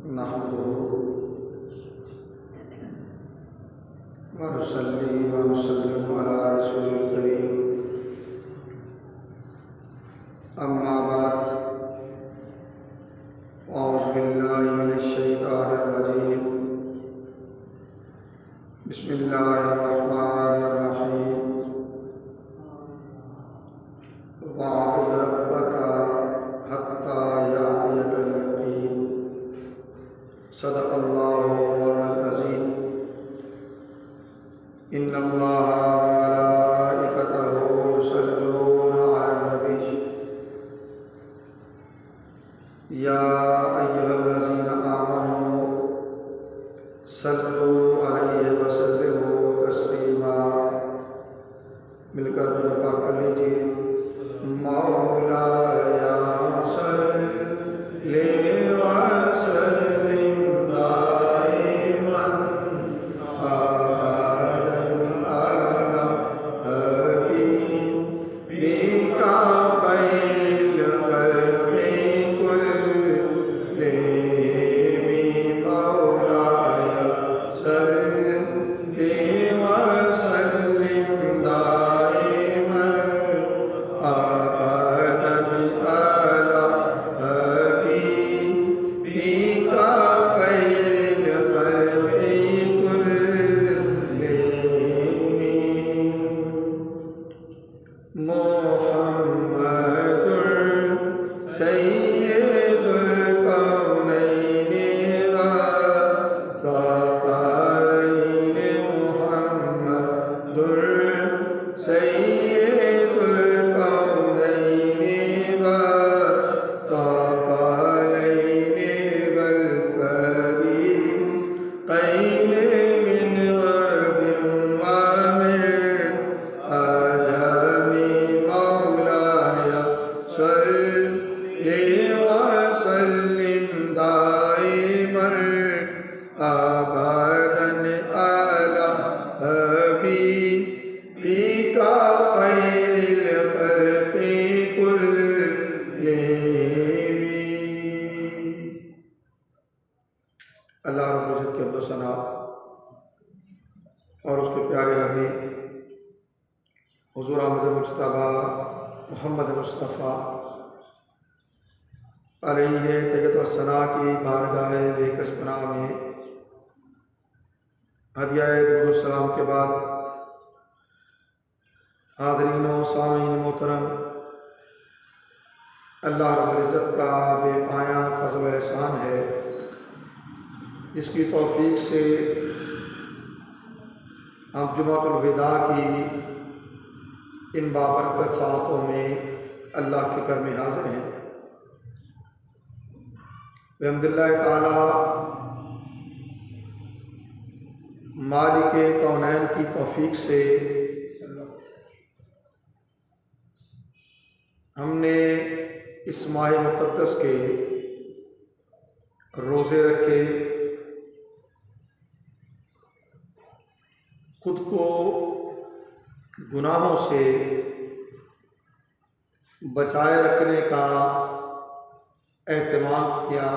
नहमदुहु व नुसल्ली व नुसल्लिमु अला रसूलिल करीम। अम्मा बाद, औज़ु बिल्लाहि मिनश शैतानिर रजीम। बिस्मिल्लाहिर रहमानिर रहीम। वअबुद रब्बका हत्ता यातियकल यकीन। सदक़ल्लाहु मौलाना अज़ीम। इन्नल्लाहा व मलाइकतहु युसल्लूना अलन नबी या अय्युहल्लज़ीना आमनू सल्लू अलैहि व सल्लिमू तस्लीमा। मिलकर दुरूद पाक पढ़ लीजिए। मौलाया सल्ली व सल्लिम दाइमन अबदन अला हबीबिका खैरिल खल्क़ि कुल्लिहिम। मौलाया सल्ली व सल्लिम दाइमन अबदन अला हबीबिका खैरिल खल्क़ि कुल्लिहिम। मुहम्मदुर सय्यिदुल कौनैनि व सक़लैनि। मुहम्मदुर सय्यिदुल कौनैनि व सक़लैनि वल फ़रीक़ैनि मिन ग़रबिन व मिन अजमी। मौलाया सल्ली व सल्लिम दाइमन अबदन अला हबीबिका खैरिल खल्क़ि कुल्लिहिम। अल्लाह रब्बुल इज़्ज़त की हम्द व सना और उसके प्यारे हबीब हुज़ूर अहमद मुज्तबा मोहम्मद मुस्तफ़ा अलैहि तैयत व सना की बारगाह बेकस पनाह में हदिया दुरूद सलाम के बाद हाज़रीन व सामीन मोहतरम, अल्लाह रब्बुल इज़्ज़त का बेपाया फ़ज़ल व एहसान है जिसकी तौफ़ीक़ से हम जुमातुल विदा की इन बाबरकत सातों में अल्लाह के घर में हाज़िर हैं। बिहम्दिल्लाह ताला मालिक कौनैन की तौफ़ीक़ से हमने इस माह मुक़द्दस के रोज़े रखे, खुद को गुनाहों से बचाए रखने का एहतमाम किया,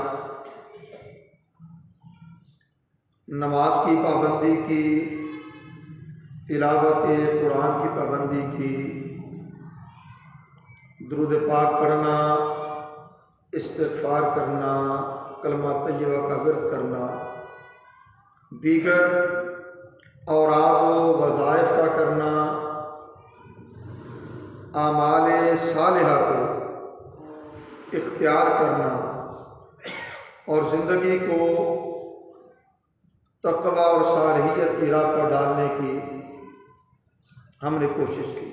नमाज की पाबंदी की, तिलावत कुरान की पाबंदी की, दुरूद पाक पढ़ना, इस्तिग़फ़ार करना, कलमा तय्यबा का विर्द करना, दीगर औराद व वज़ाइफ का करना, आमाले सालिहा को इख्तियार करना और ज़िंदगी को तक़वा और सालिहियत की राह पर डालने की हमने कोशिश की।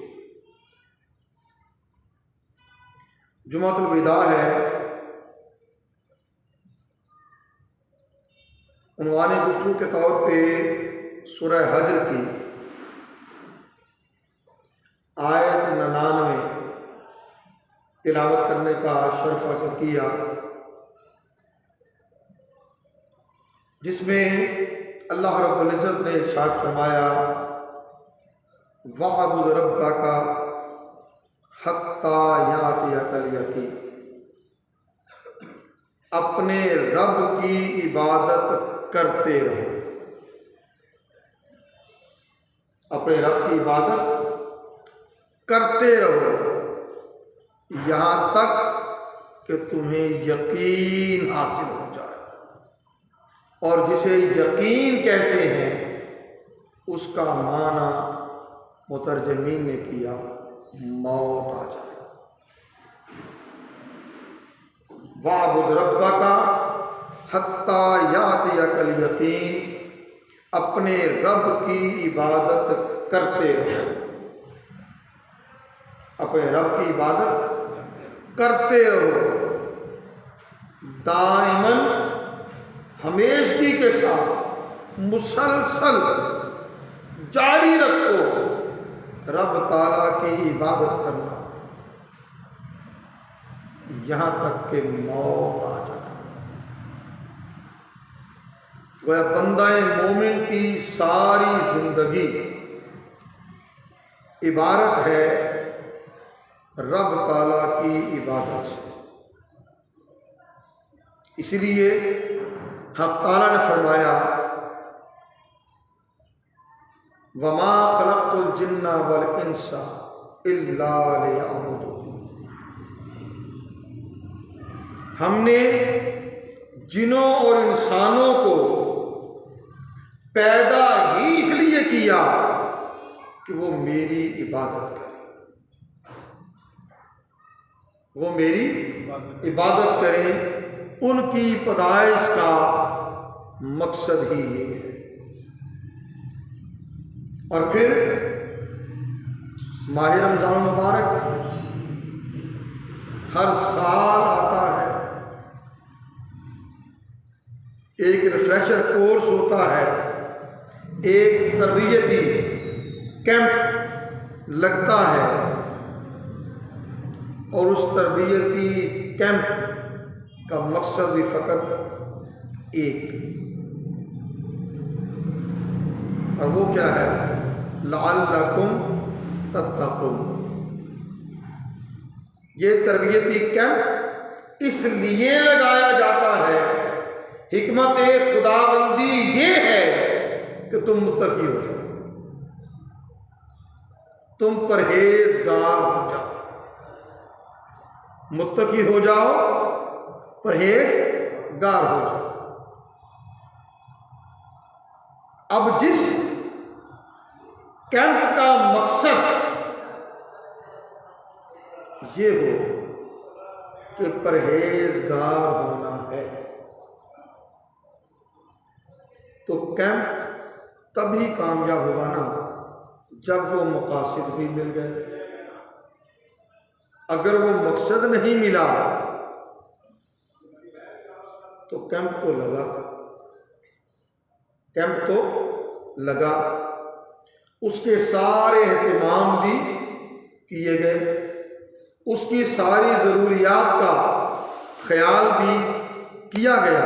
जुमातुल विदा है, उन्वाने गुफ्तगू के तौर पे सूरह हज्र की आयत 99 तिलावत करने का शर्फ हासिल किया, जिसमें अल्लाह रब्बुल इज़्ज़त ने इरशाद फरमाया वअबुद रब्बका हत्ता यातियकल यकीन। अपने रब की इबादत करते रहो। अपने रब की इबादत करते रहो यहाँ तक कि तुम्हें यकीन हासिल हो जाए। और जिसे यकीन कहते हैं उसका माना मुतरजमीन ने किया मौत आ जाए। वाबुद रब्बका हत्ता यातियकल यकीन, अपने रब की इबादत करते रहो। अपने रब की इबादत करते रहो, दाइमन हमेशगी के साथ मुसलसल जारी रखो रब ताला की इबादत करना यहाँ तक कि मौत आ जाए। वह बंदाए मोमिन की सारी जिंदगी इबारत है रब ताला की इबादत से। इसलिए हक़ ताला ने फरमाया वमा खलक़्तुल जिन्ना वल इंसा इल्ला लियअबुदून, हमने जिनों और इंसानों को पैदा ही इसलिए किया कि वो मेरी इबादत करें, वो मेरी इबादत करें। उनकी पैदाइश का मकसद ही ये है। और फिर माह रमज़ान मुबारक हर साल आता है, एक रिफ्रेशर कोर्स होता है, एक तरबियती कैंप लगता है और उस तरबियती कैंप का मकसद भी फ़कत एक, और वो क्या है? लअल्लकुम तत्तक़ून। ये तरबियती कैंप इसलिए लगाया जाता है, हिकमत खुदाबंदी ये है कि तुम मुत्तकी हो जाओ, तुम परहेजगार हो जाओ, मुत्तकी हो जाओ, परहेजगार हो जाओ। अब जिस कैंप का मकसद ये हो कि परहेजगार होना है, तो कैंप तभी कामयाब होगा ना जब वो मकासद भी मिल गए। अगर वो मकसद नहीं मिला तो कैंप तो लगा, कैंप तो लगा, उसके सारे एहतमाम भी किए गए, उसकी सारी ज़रूरियात का ख्याल भी किया गया।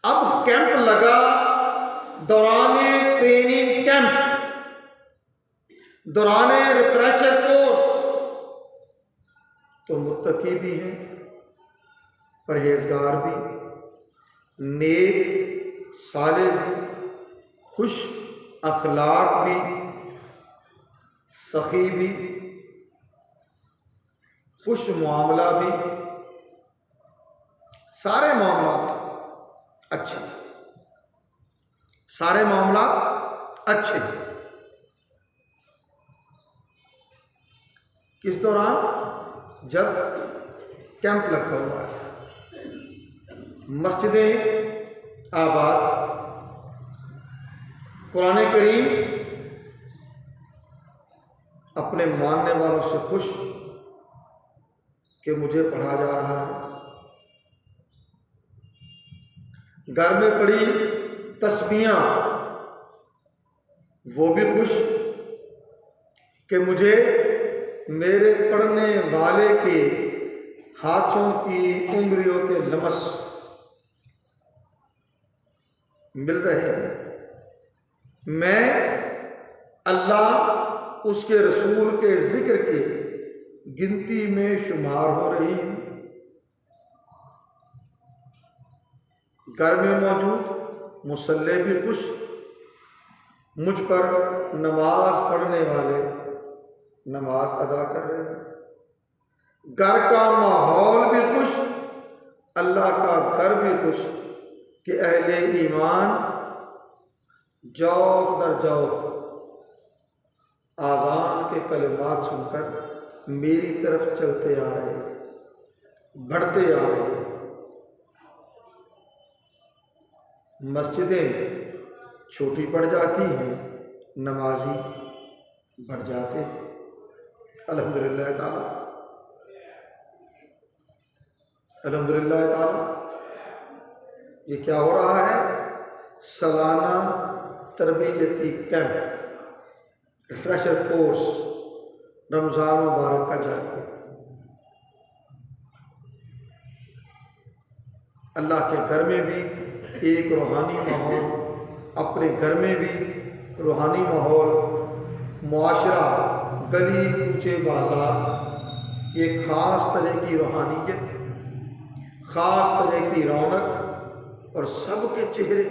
अब कैंप लगा दौराने ट्रेनिंग कैंप, दौराने रिफ्रेशर कोर्स, तो मुत्तकी भी हैं, परहेजगार भी, नेक साले भी, खुश अखलाक भी, सखी भी, खुश मामला भी, सारे मामलात अच्छे, सारे मामलात अच्छे। किस दौरान? जब कैंप लगा हुआ है, मस्जिदें आबाद, कुरान करीम अपने मानने वालों से खुश कि मुझे पढ़ा जा रहा है, घर में पड़ी तस्बीहां वो भी खुश कि मुझे मेरे पढ़ने वाले के हाथों की उंगलियों के लमस मिल रहे हैं, मैं अल्लाह उसके रसूल के जिक्र की गिनती में शुमार हो रही हूँ। घर में मौजूद मुसल्ले भी खुश, मुझ पर नमाज पढ़ने वाले नमाज अदा कर रहे हैं। घर का माहौल भी खुश, अल्लाह का घर भी खुश कि अहले ईमान जौक दर जौक आज़ान के कलिमात सुनकर मेरी तरफ चलते आ रहे हैं, बढ़ते आ रहे हैं। मस्जिदें छोटी पड़ जाती हैं, नमाजी बढ़ जाते हैं। अल्हम्दुलिल्लाह ताला, अल्हम्दुलिल्लाह ताला। ये क्या हो रहा है? सालाना तरबियती कैंप, रिफ्रेशर कोर्स रमज़ान मुबारक का जारी है। अल्लाह के घर में भी एक रूहानी माहौल, अपने घर में भी रूहानी माहौल, मुआशरा, गली कूचे बाजार, एक ख़ास तरह की रूहानियत, ख़ास तरह की रौनक और सबके चेहरे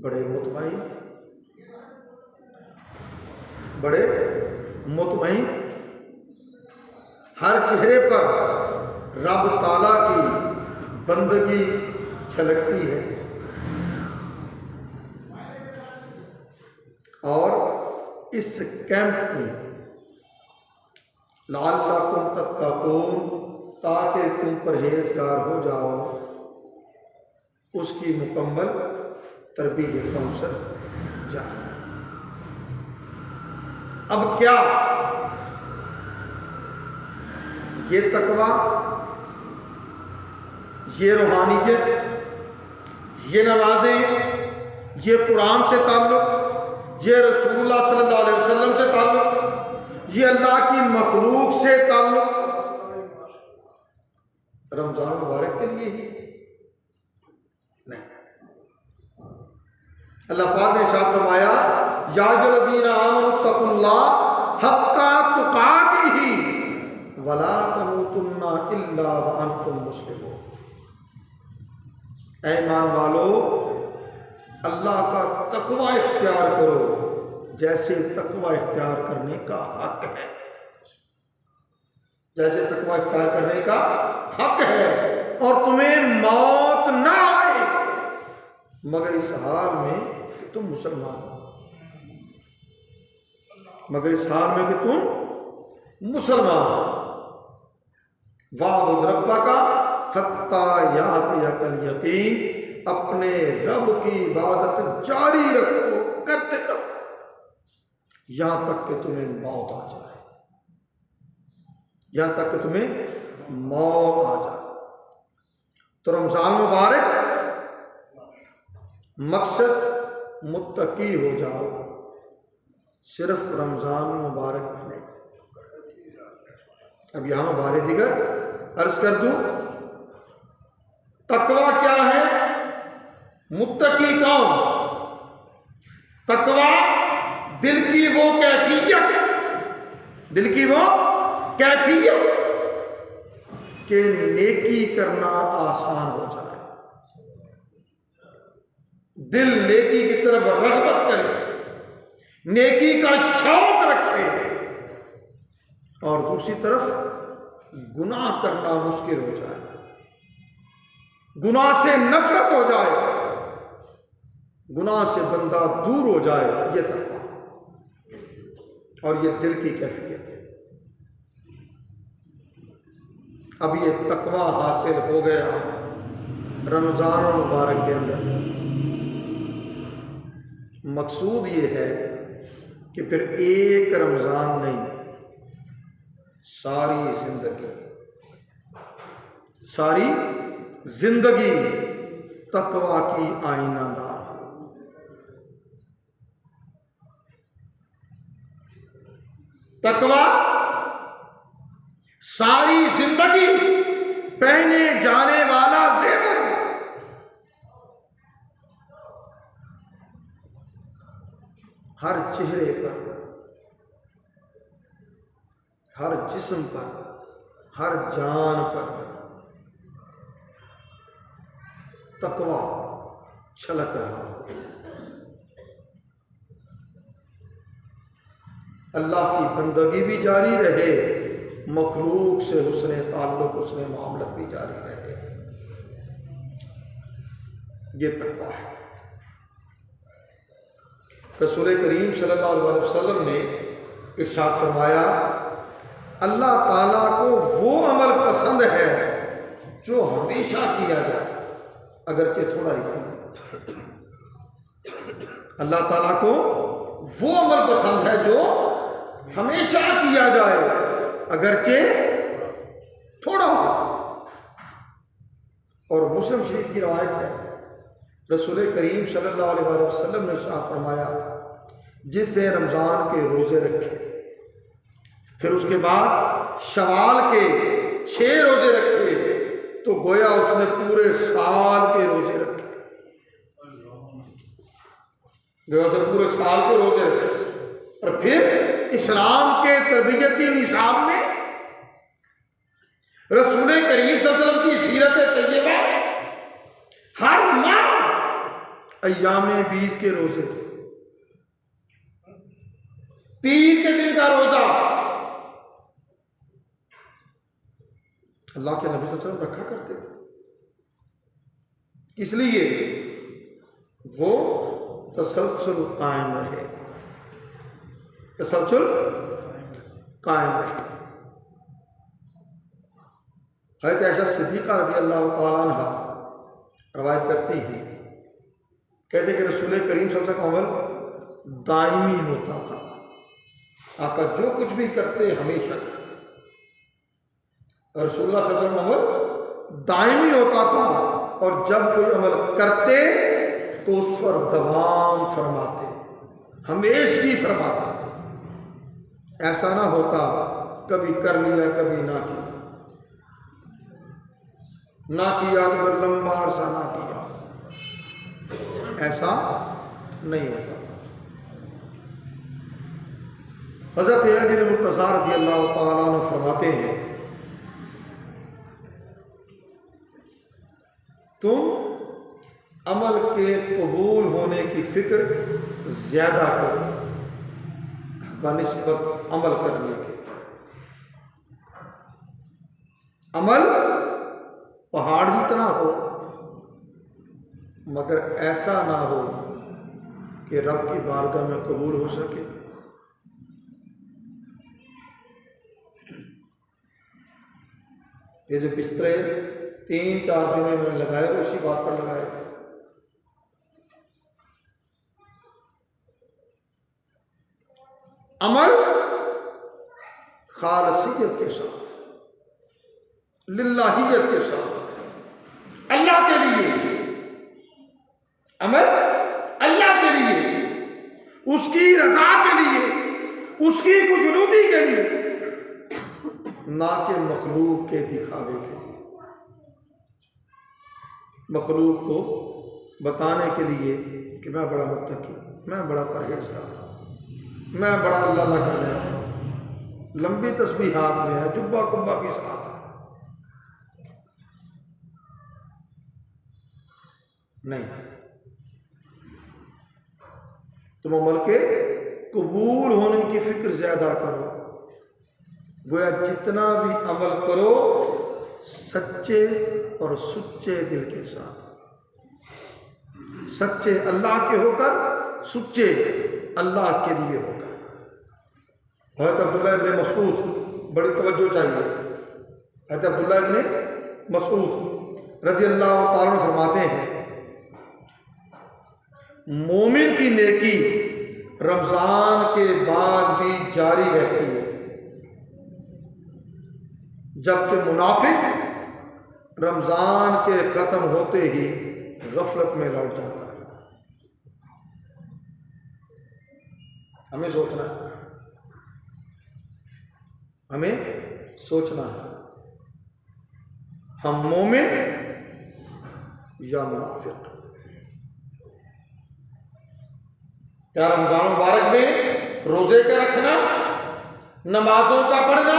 बड़े मुतमईन, बड़े मुतमईन। हर चेहरे पर रब ताला की बंदगी छलकती है। और इस कैंप में लअल्लकुम तत्तकून, ताकि तुम परहेजगार हो जाओ, उसकी मुकम्मल तरबियत कौंसल जाए। अब क्या ये तकवा, ये रूहानियत, ये नमाजें, ये कुरान से ताल्लुक़, ये रसूलुल्लाह सल्लल्लाहु अलैहि वसल्लम से ताल्लुक़, ये अल्लाह की मखलूक से ताल्लुक़ रमज़ान मुबारक के लिए ही नहीं। अल्लाह पाक ने इरशाद फरमाया, या अय्युहल्लज़ीना आमनू तक़ुल्लाह हक़्क़ा तुक़ातिही वला तमूतुन्ना इल्ला व अंतुम मुस्लिमून। ऐ ईमान वालो, अल्लाह का तकवा इख्तियार करो जैसे तकवा इख्तियार करने का हक है, जैसे तकवा इख्तियार करने का हक है। और तुम्हें मौत ना आए मगर इस हाल में कि तुम मुसलमान हो, मगर इस हाल में कि तुम मुसलमान हो। वाबुद रब्बका हत्ता यातियकल यकीन, अपने रब की इबादत जारी रखो, करते रहो यहां तक कि तुम्हें मौत आ जाए, यहां तक कि तुम्हें मौत आ जाए। तो रमजान मुबारक मकसद मुत्तकी हो जाओ, सिर्फ रमजान मुबारक में नहीं। अब यहां मैं बारे दिगर अर्ज कर दूं, तकवा क्या है, मुत्तकी कौन? तकवा दिल की वो कैफियत, दिल की वो कैफियत कि नेकी करना आसान हो जाए, दिल नेकी की तरफ रग़बत करे, नेकी का शौक रखे, और दूसरी तरफ गुनाह करना मुश्किल हो जाए, गुनाह से नफरत हो जाए, गुनाह से बंदा दूर हो जाए। ये तकवा और ये दिल की कैफियत है। अब ये तकवा हासिल हो गया रमज़ान मुबारक के अंदर। मकसूद ये है कि फिर एक रमज़ान नहीं, सारी जिंदगी तकवा की आईनादार। तकवा सारी जिंदगी पहने जाने वाला जेवर हो। हर चेहरे पर, हर जिस्म पर, हर जान पर तकवा छलक रहा हो, अल्लाह की बंदगी भी जारी रहे, मखलूक से हुस्ने ताल्लुक, हुस्ने मामलत भी जारी रहे। ये तकवा है। रसूल करीम सल्लल्लाहु अलैहि वसल्लम ने इरशाद फरमाया, अल्लाह ताला को वो अमल पसंद है जो हमेशा किया जाए, अगरचे थोड़ा ही किया। अल्लाह ताला को वो अमल पसंद है जो हमेशा किया जाए, अगरचे थोड़ा हो। और मुस्लिम शरीफ की रवायत है, रसूल करीम सल्लल्लाहु अलैहि वसल्लम ने इरशाद फरमाया, जिसने रमज़ान के रोज़े रखे, फिर उसके बाद शवाल के 6 रोज़े रखे, तो गोया उसने पूरे साल के रोज़े रखे, गोया उसने पूरे साल के रोज़े रखे। और फिर इस्लाम के तरबियती निसाब में रसूल करीम सल्लल्लाहु अलैहि वसल्लम की सीरत तैयबा में हर माह अय्यामे 20 के रोज़े, पीर के दिन का रोज़ा अल्लाह के नबी सल्लल्लाहु अलैहि वसल्लम रखा करते थे, इसलिए वो तसलसल कायम रहे, तसलसल कायम रहे। हज़रत आयशा सिद्दीक़ा रज़ी अल्लाह तआला अन्हा रवायत करती हैं, कहते कि रसूल करीम सल्लल्लाहु अलैहि वसल्लम का अमल दायमी होता था, आका जो कुछ भी करते हमेशा करते। रसूलुल्लाह सल्लल्लाहु अलैहि वसल्लम अमल दायमी होता था, और जब कोई अमल करते तो उस पर दवाम फरमाते, हमेशगी फरमाते। ऐसा ना होता कभी कर लिया कभी ना किया, ना किया तो फिर लंबा अरसा ना किया, ऐसा नहीं होता। हज़रत अली मुर्तज़ा रज़ी अल्लाह तआला अन्हु फरमाते हैं, तुम अमल के कबूल होने की फिक्र ज्यादा करो बनिस्बत अमल करने के। अमल पहाड़ जितना हो, मगर ऐसा ना हो कि रब की बारगाह में कबूल हो सके। ये जो पिछले 3-4 जुमे मैंने लगाए थे, उसी बात पर लगाए थे। अमल खालसियत के साथ, लिल्लाहियत के साथ, अल्लाह के लिए, अमल अल्लाह के लिए, उसकी रजा के लिए, उसकी खुशनुदी के लिए, ना कि मखलूक के दिखावे के लिए, मखलूक को बताने के लिए कि मैं बड़ा मुत्तकी, मैं बड़ा परहेजगार, मैं बड़ा अल्लाह करने वाला, लंबी तस्बीह हाथ में है, जुब्बा कुब्बा के साथ है। नहीं, तुम अमल के कबूल होने की फिक्र ज्यादा करो। गोया जितना भी अमल करो सच्चे और सुच्चे दिल के साथ, सच्चे अल्लाह के होकर, सुच्चे अल्लाह के लिए होकर। हज़रत अब्दुल्लाह इब्न मसूद, बड़ी तवज्जो चाहिए, हज़रत अब्दुल्लाह इब्न मसूद रज़ी अल्लाह तआला अन्हु फरमाते हैं, मोमिन की नेकी रमज़ान के बाद भी जारी रहती है, जबकि मुनाफिक रमज़ान के ख़त्म होते ही गफलत में लौट जाता है। हमें सोचना है, हमें सोचना है, हम मोमिन या मुनाफिक। क्या रमज़ान मुबारक में रोजे का रखना, नमाजों का पढ़ना,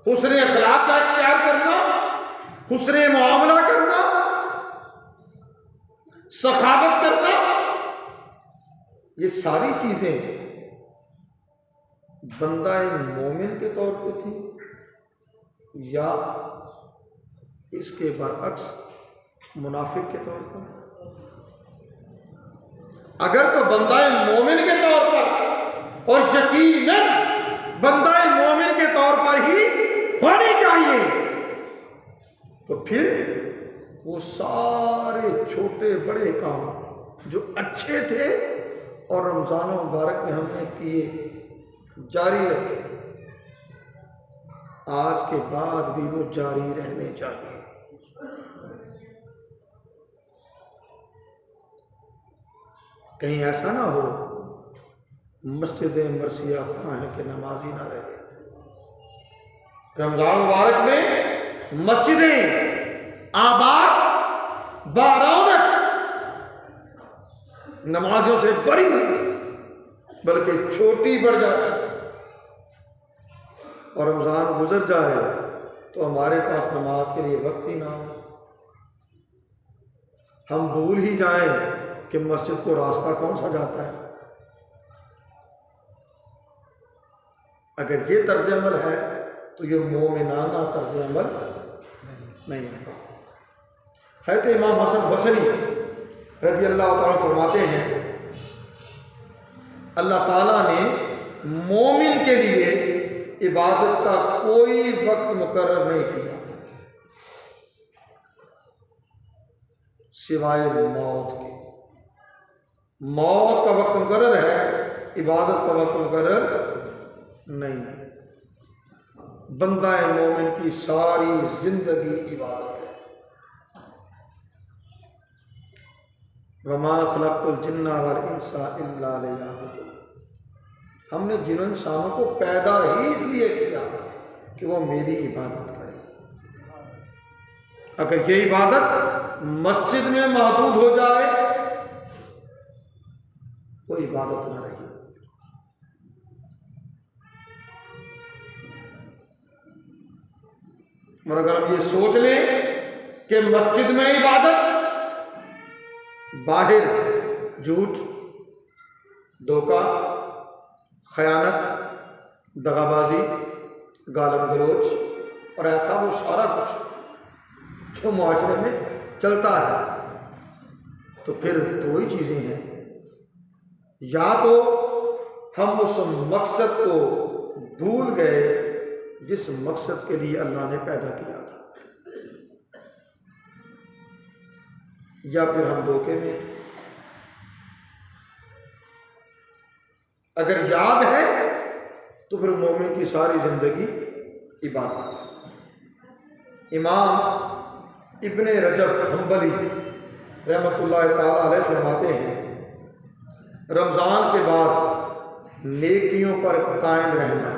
हुस्न अखलाक का इख्तियार करना, हुस्ने मुआमला करना, सखावत करना, ये सारी चीजें बंदा मोमिन के तौर पे थी या इसके बरअक्स मुनाफिक के तौर पर? अगर तो बंदा मोमिन के तौर पर और यकीनन बंदा मोमिन के तौर पर ही होनी चाहिए, तो फिर वो सारे छोटे बड़े काम जो अच्छे थे और रमजान मुबारक में हमने किए जारी रखे, आज के बाद भी वो जारी रहने चाहिए। कहीं ऐसा ना हो मस्जिद मरसिया खां है कि नमाजी ना रहे। रमजान मुबारक में मस्जिदें आबाद बारौनक नमाजों से भरी हुई, बल्कि छोटी बढ़ जाती, और रमजान गुजर जाए तो हमारे पास नमाज के लिए वक्त ही ना हो। हम भूल ही जाएं कि मस्जिद को रास्ता कौन सा जाता है। अगर ये तर्ज अमल है तो ये मोमिनाना तर्ज अमल नहीं है। है तो इमाम हसन बसरी रज़ी अल्लाह ताला फरमाते हैं, अल्लाह ताला ने मोमिन के लिए इबादत का कोई वक्त मुकर्रर नहीं किया सिवाय मौत के। मौत का वक्त मुकर्रर है, इबादत का वक्त मुकर्रर नहीं है। बंदा मोमिन की सारी जिंदगी इबादत है। वमा खलक़्तुल जिन्ना वल इंसा इल्ला लियअबुदून। हमने जिन इंसानों को पैदा ही इसलिए किया कि वो मेरी इबादत करें। अगर ये इबादत मस्जिद में महदूद हो जाए तो इबादत ना रही। और अगर हम ये सोच लें कि मस्जिद में इबादत, बाहर झूठ, धोखा, खयानत, दगाबाजी, गालम गलोच और ऐसा वो सारा कुछ जो मुआशरे में चलता है, तो फिर दो ही चीज़ें हैं। या तो हम उस मकसद को भूल गए जिस मकसद के लिए अल्लाह ने पैदा किया था, या फिर हम धोखे में। अगर याद है तो फिर मोमिन की सारी जिंदगी इबादत। इमाम इब्ने रजब हम्बली रहमतुल्लाह ताला अलैह फरमाते हैं, रमज़ान के बाद नेकियों पर कायम रहना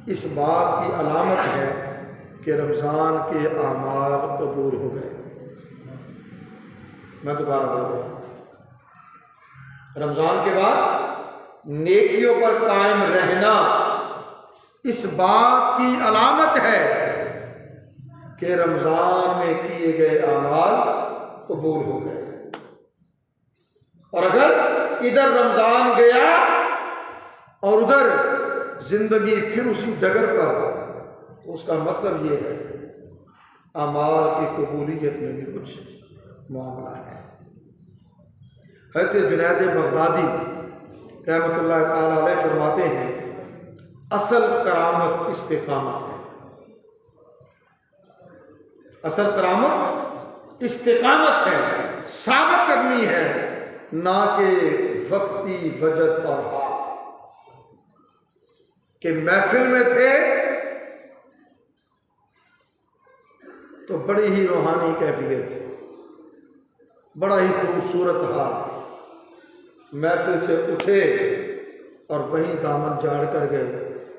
इस बात की अलामत है कि रमज़ान के आमाल कबूल हो गए। मैं दोबारा बोल रहा हूँ, रमज़ान के बाद नेकियों पर कायम रहना इस बात की अलामत है कि रमज़ान में किए गए आमाल कबूल हो गए। और अगर इधर रमज़ान गया और उधर जिंदगी फिर उसी डगर पर, तो उसका मतलब ये है आमाल की कबूलियत में भी कुछ मामला है। हज़रत जुनैद बगदादी रहमतुल्लाह ताला अलैह फरमाते हैं, असल करामत इस्तिकामत है। असल करामत इस्तिकामत है, साबित कदमी है, ना कि वक्ती वजद और हाल। कि महफिल में थे तो बड़ी ही रूहानी कैफियत, बड़ा ही खूबसूरत हाल, महफिल से उठे और वहीं दामन झाड़ कर गए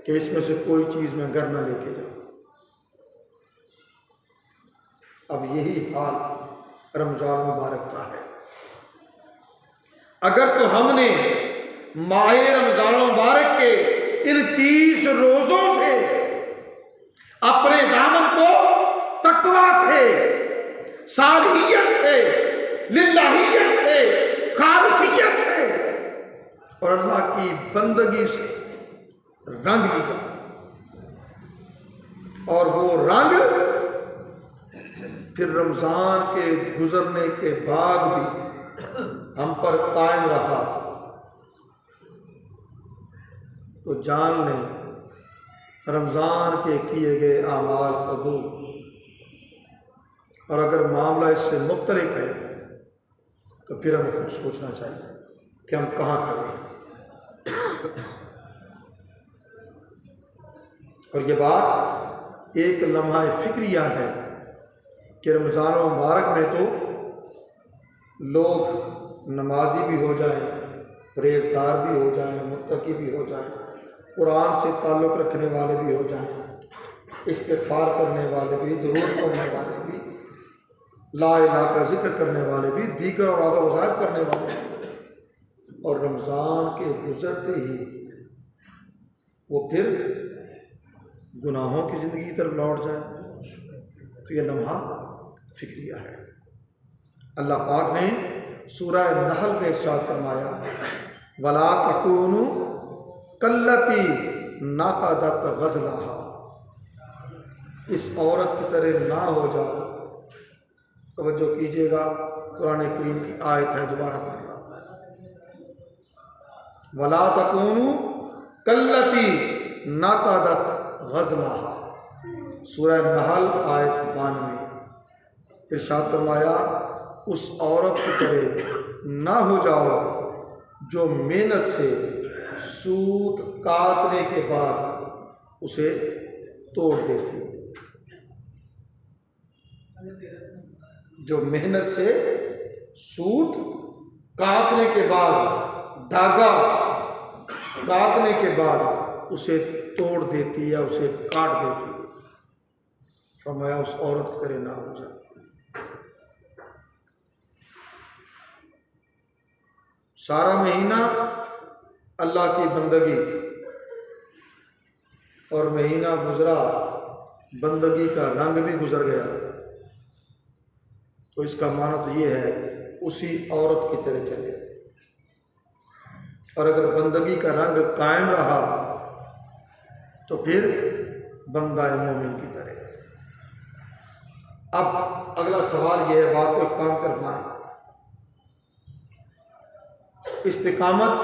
कि इसमें से कोई चीज़ मैं घर न लेके जाऊं। अब यही हाल रमज़ान मुबारक का है। अगर तो हमने माह रमज़ान मुबारक के इन 30 रोज़ों से अपने दामन को तकवा से से, सालिहियत से, लिल्लाहियत से, खालिसियत से और अल्लाह की बंदगी से रंग लिया। और वो रंग फिर रमजान के गुजरने के बाद भी हम पर कायम रहा। तो जान लें रमजान के किए गए आमाल कबूल। और अगर मामला इससे मुख्तलिफ है तो फिर हमें खुद सोचना चाहिए कि हम कहाँ खड़े हैं। और ये बात एक लम्हा फिक्रिया है कि रमज़ान मुबारक में तो लोग नमाजी भी हो जाएं, परहेज़गार भी हो जाएं, मुत्तकी भी हो जाएं, कुरान से ताल्लुक़ रखने वाले भी हो जाएं, इस्तिग़फ़ार करने वाले भी, दुरूद पढ़ने वाले भी, ला इलाहा का जिक्र करने वाले भी, दीगर और आदा वज़ाइफ करने वाले भी। और रमज़ान के गुज़रते ही वो फिर गुनाहों की ज़िंदगी की तरफ लौट जाए। तो ये लम्हा फिक्रिया है। अल्लाह पाक ने सूरह नहल में इरशाद फरमाया, वला तकूनु कल्लती नाक़दत ग़ज़लहा, इस औरत की तरह ना हो जाओ। तवज्जो कीजिएगा, कुरान करीम की आयत है, दोबारा पढ़ रहा हूँ। वला तकूनु कल्लती नाक़दत ग़ज़लहा, सूरह नहल आयत 92। इरशाद फरमाया, उस औरत की तरह ना हो जाओ जो मेहनत से सूत काटने के बाद उसे तोड़ देती है। जो मेहनत से सूत काटने के बाद, धागा काटने के बाद उसे तोड़ देती है, उसे काट देती है। फरमाया उस औरत की तरह ना हो जाए। सारा महीना अल्लाह की बंदगी और महीना गुजरा, बंदगी का रंग भी गुजर गया। तो इसका माना तो ये है उसी औरत की तरह चले। और अगर बंदगी का रंग कायम रहा तो फिर बंदा मोमिन की तरह। अब अगला सवाल यह है, बात को काम करना है, इस्तिकामत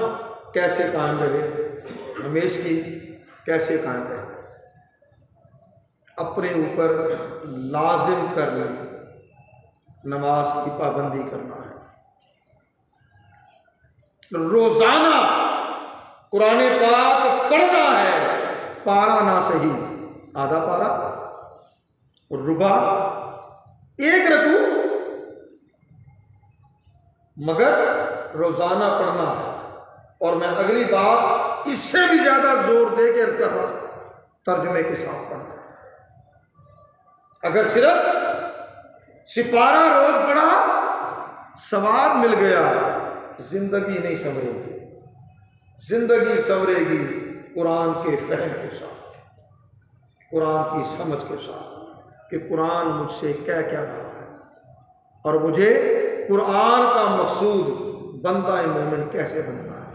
कैसे कायम रहे, हमेश की कैसे कायम रहे। अपने ऊपर लाजिम कर लें, नमाज की पाबंदी करना है। रोजाना कुरान पाक पढ़ना है, पारा ना सही आधा पारा और रुबा, एक रकू, मगर रोजाना पढ़ना है। और मैं अगली बात इससे भी ज्यादा जोर दे के कर रहा, तर्जुमे के साथ पढ़ना। अगर सिर्फ सिपारा रोज पढ़ा, सवाब मिल गया, जिंदगी नहीं संवरेगी। जिंदगी संवरेगी कुरान के फहम के साथ, कुरान की समझ के साथ कि कुरान मुझसे क्या क्या रहा है और मुझे कुरान का मकसूद बंदा मोमिन कैसे बनना है।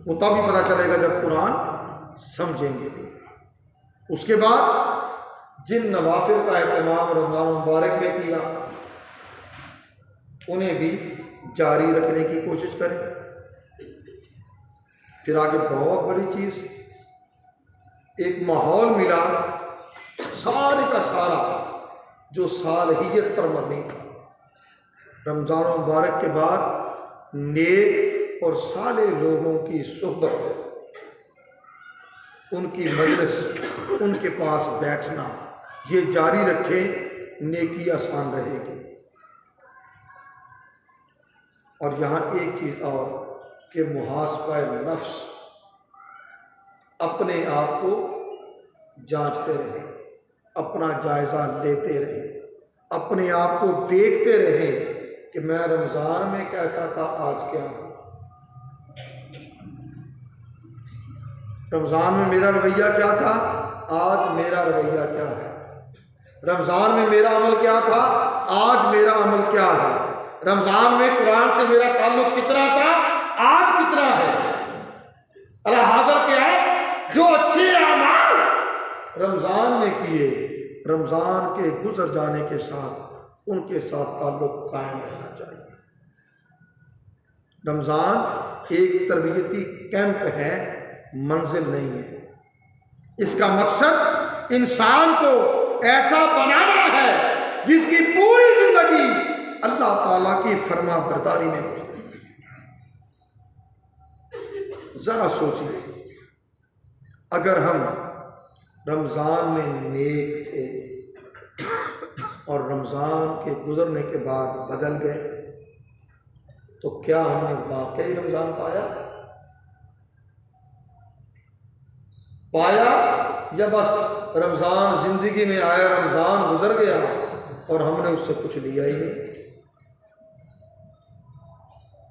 वो तभी पता चलेगा जब कुरान समझेंगे भी। उसके बाद जिन नवाफिल का एहतमाम रमज़ान मुबारक में किया, उन्हें भी जारी रखने की कोशिश करें। फिर आगे बहुत बड़ी चीज़, एक माहौल मिला सारे का सारा जो सालहियत पर मबनी था। रमज़ान मुबारक के बाद नेक और साले लोगों की सोहबत है, उनकी मजलिस, उनके पास बैठना, ये जारी रखें, नेकी आसान रहेगी। और यहाँ एक चीज़ और कि मुहासबा नफ्स, अपने आप को जांचते रहें, अपना जायज़ा लेते रहें, अपने आप को देखते रहें कि मैं रमज़ान में कैसा था, आज क्या हूँ। रमज़ान में मेरा रवैया क्या था, आज मेरा रवैया क्या है। रमज़ान में मेरा अमल क्या था, आज मेरा अमल क्या है। रमज़ान में कुरान से मेरा ताल्लुक कितना था, आज कितना है। अला हाज़र क़ियास, जो अच्छे अमाल रमज़ान में किए, रमज़ान के गुजर जाने के साथ उनके साथ ताल्लुक कायम रहना चाहिए। रमज़ान एक तरबियती कैंप है, मंजिल नहीं है। इसका मकसद इंसान को ऐसा बनाना है जिसकी पूरी जिंदगी अल्लाह ताला की फरमा बरदारी में गुजरे। जरा सोचिए, अगर हम रमज़ान में नेक थे और रमज़ान के गुजरने के बाद बदल गए, तो क्या हमने वाकई रमज़ान पाया या बस रमज़ान ज़िंदगी में आया, रमज़ान गुजर गया और हमने उससे कुछ लिया ही नहीं।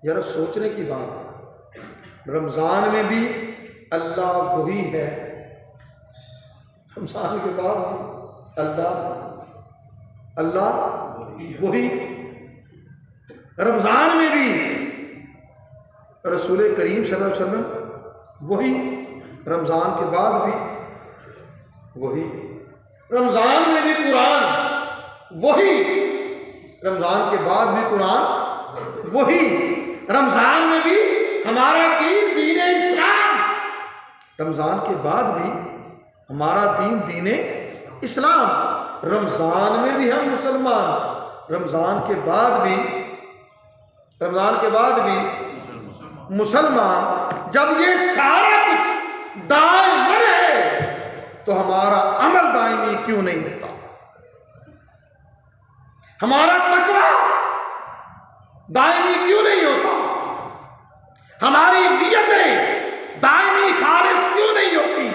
जरा सोचने की बात है। रमज़ान में भी अल्लाह वही है, रमज़ान के बाद भी अल्लाह वही। रमज़ान में भी रसूल करीम सल्लल्लाहु अलैहि वसल्लम वही, रमज़ान के बाद भी वही। रमज़ान में भी कुरान वही, रमज़ान के बाद भी कुरान वही। रमज़ान में भी हमारा दीन दीन इस्लाम, रमज़ान के बाद भी हमारा दीन दीन इस्लाम। रमज़ान में भी हम मुसलमान, रमज़ान के बाद भी मुसलमान। जब ये सारा कुछ दायमन है तो हमारा अमल दायमी क्यों नहीं होता, हमारा तकवा दायमी क्यों नहीं होता, हमारी नियतें दायमी खालिस क्यों नहीं होती,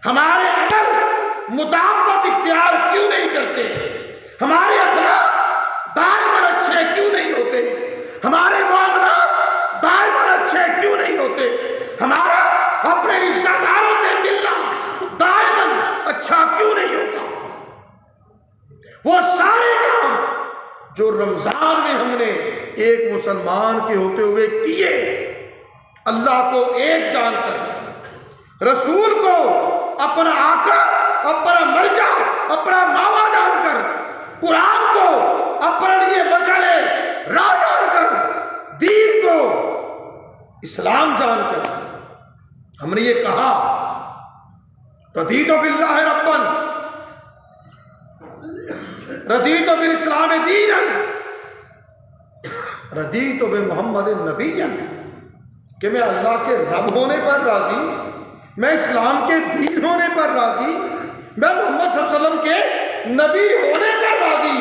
हमारे अमल मुताबत इख्तियार क्यों नहीं करते, हमारे अखलाक दायमन अच्छे क्यों नहीं होते, हमारे मामलात दायमन अच्छे क्यों नहीं होते, हमारा अपने रिश्तेदारों से मिलना दायमन अच्छा क्यों नहीं होता। वो सारे काम जो रमज़ान में हमने एक मुसलमान के होते हुए किए, अल्लाह को एक जानकर, रसूल को अपना आका, अपना मलजा, अपना मावा जानकर, कुरान को अपने लिए मशाले राह जानकर, दीन को इस्लाम जानकर हमने ये कहा, रदीतु बिल्लाहि रब्बन रदीतु बिल इस्लाम दीनन रदीतु बि मुहम्मदिन नबिय्यन, कि मैं अल्लाह के रब होने पर राजी, मैं इस्लाम के दीन होने पर राजी, मैं मोहम्मद सल्लल्लाहु अलैहि वसल्लम के नबी होने पर राजी।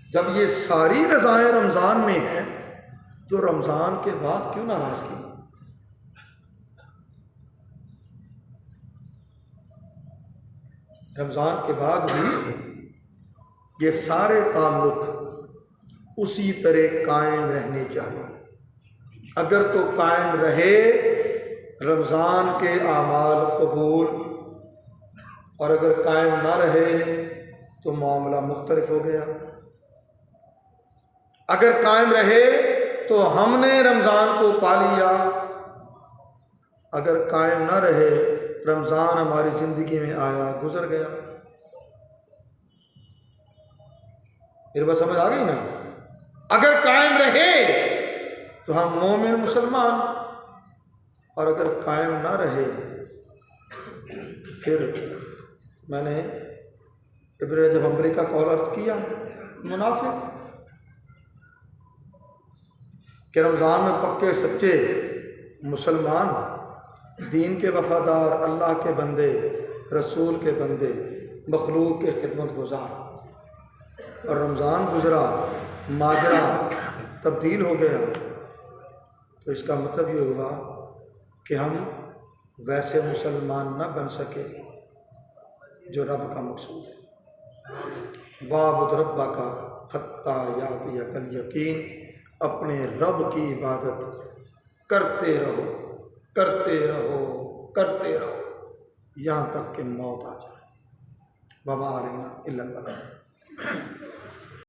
जब ये सारी रज़ाएं रमज़ान में हैं तो रमज़ान के बाद क्यों नाराज़गी। रमज़ान के बाद भी ये सारे ताल्लुक उसी तरह कायम रहने चाहिए। अगर तो कायम रहे रमज़ान के आमाल कबूल, और अगर कायम ना रहे तो मामला मुख्तलिफ हो गया। अगर कायम रहे तो हमने रमज़ान को पा लिया, अगर कायम ना रहे रमज़ान हमारी ज़िंदगी में आया, गुजर गया। मेरे बात समझ आ गई ना। अगर कायम रहे तो हम मोमिन मुसलमान, और अगर कायम ना रहे फिर मैंने जब अमेरिका कॉल अर्थ किया मुनाफिक, कि रमज़ान में पक्के सच्चे मुसलमान, दीन के वफादार, अल्लाह के बंदे, रसूल के बंदे, मखलूक के खिदमत गुजार, और रमज़ान गुजरा, माजरा तब्दील हो गया, तो इसका मतलब ये हुआ कि हम वैसे मुसलमान न बन सके जो रब का मकसूद है। वाबुद रब्बका हत्ता यातियकल यकीन, अपने रब की इबादत करते रहो, करते रहो, करते रहो, यहाँ तक कि मौत आ जाए। वमा अलैना इल्लल बलाग।